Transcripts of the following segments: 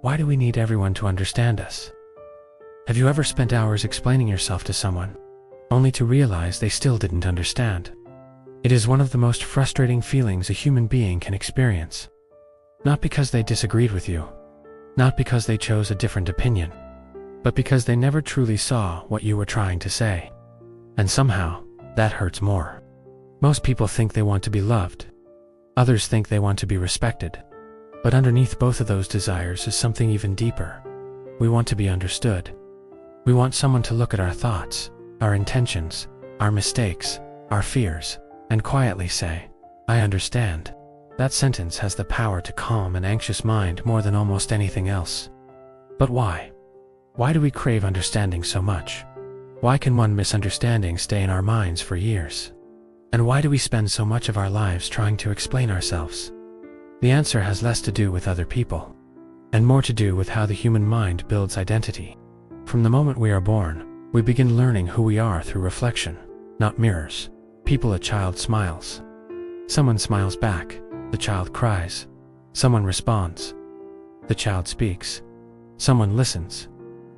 Why do we need everyone to understand us? Have you ever spent hours explaining yourself to someone, only to realize they still didn't understand? It is one of the most frustrating feelings a human being can experience. Not because they disagreed with you, not because they chose a different opinion, but because they never truly saw what you were trying to say. And somehow, that hurts more. Most people think they want to be loved. Others think they want to be respected. But underneath both of those desires is something even deeper. We want to be understood. We want someone to look at our thoughts, our intentions, our mistakes, our fears, and quietly say, "I understand." That sentence has the power to calm an anxious mind more than almost anything else. But why? Why do we crave understanding so much? Why can one misunderstanding stay in our minds for years? And why do we spend so much of our lives trying to explain ourselves? The answer has less to do with other people, and more to do with how the human mind builds identity. From the moment we are born, we begin learning who we are through reflection, not mirrors. A child smiles. Someone smiles back. The child cries. Someone responds. The child speaks. Someone listens.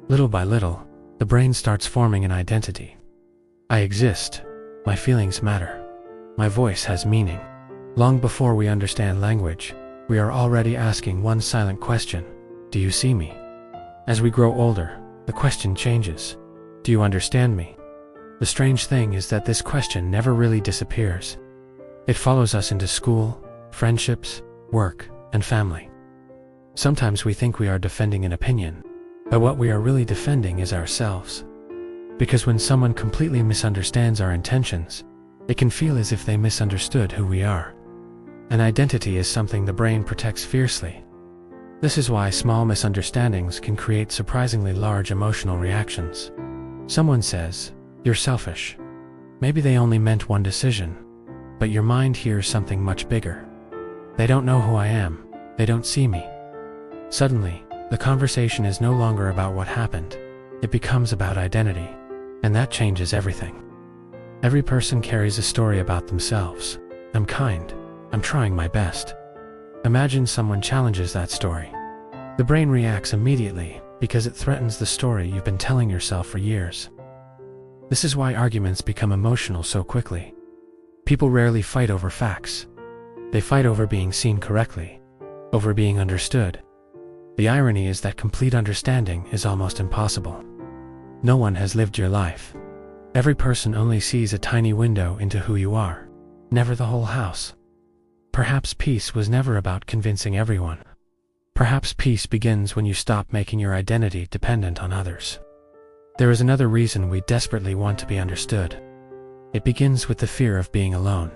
Little by little, the brain starts forming an identity. I exist. My feelings matter. My voice has meaning. Long before we understand language, we are already asking one silent question: do you see me? As we grow older, the question changes: do you understand me? The strange thing is that this question never really disappears. It follows us into school, friendships, work, and family. Sometimes we think we are defending an opinion, but what we are really defending is ourselves. Because when someone completely misunderstands our intentions, it can feel as if they misunderstood who we are. An identity is something the brain protects fiercely. This is why small misunderstandings can create surprisingly large emotional reactions. Someone says, "You're selfish." Maybe they only meant one decision, but your mind hears something much bigger. They don't know who I am. They don't see me. Suddenly, the conversation is no longer about what happened. It becomes about identity, and that changes everything. Every person carries a story about themselves. I'm kind. I'm trying my best. Imagine someone challenges that story. The brain reacts immediately because it threatens the story you've been telling yourself for years. This is why arguments become emotional so quickly. People rarely fight over facts. They fight over being seen correctly, over being understood. The irony is that complete understanding is almost impossible. No one has lived your life. Every person only sees a tiny window into who you are, never the whole house. Perhaps peace was never about convincing everyone. Perhaps peace begins when you stop making your identity dependent on others. There is another reason we desperately want to be understood. It begins with the fear of being alone.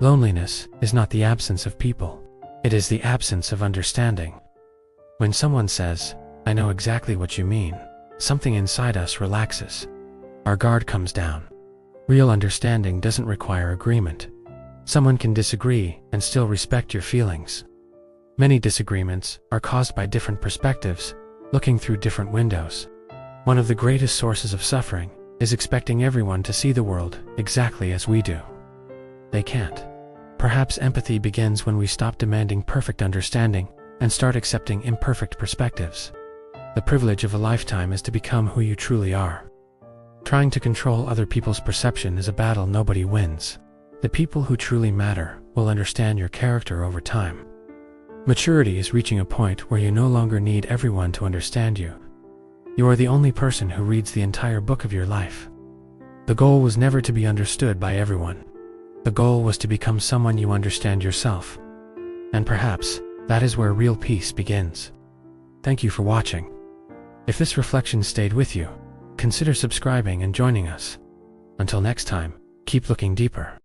Loneliness is not the absence of people. It is the absence of understanding. When someone says, "I know exactly what you mean," something inside us relaxes. Our guard comes down. Real understanding doesn't require agreement. Someone can disagree and still respect your feelings. Many disagreements are caused by different perspectives, looking through different windows. One of the greatest sources of suffering is expecting everyone to see the world exactly as we do. They can't. Perhaps empathy begins when we stop demanding perfect understanding and start accepting imperfect perspectives. The privilege of a lifetime is to become who you truly are. Trying to control other people's perception is a battle nobody wins. The people who truly matter will understand your character over time. Maturity is reaching a point where you no longer need everyone to understand you. You are the only person who reads the entire book of your life. The goal was never to be understood by everyone. The goal was to become someone you understand yourself. And perhaps that is where real peace begins. Thank you for watching. If this reflection stayed with you, consider subscribing and joining us. Until next time, keep looking deeper.